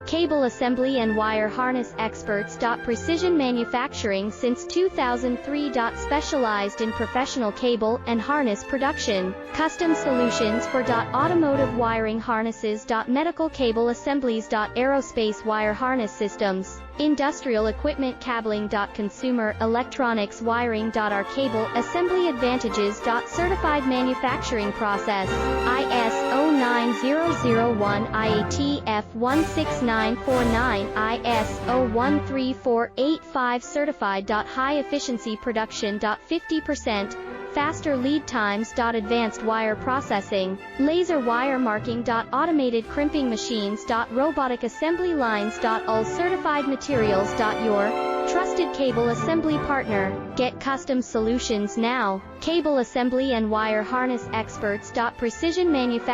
Cable assembly and wire harness experts. Precision manufacturing since 2003. Specialized in professional cable and harness production. Custom solutions for automotive wiring harnesses. Medical cable assemblies. Aerospace wire harness systems. Industrial equipment cabling. Consumer electronics wiring. Our cable assembly advantages. Certified manufacturing process. ISO 9001 IATF 16949 ISO 13485 certified. High efficiency production. 50% faster lead times. Advanced wire processing, laser wire marking. Automated crimping machines. Robotic assembly lines. All certified materials. Your trusted cable assembly partner. Get custom solutions now. Cable assembly and wire harness experts. Precision manufacturing.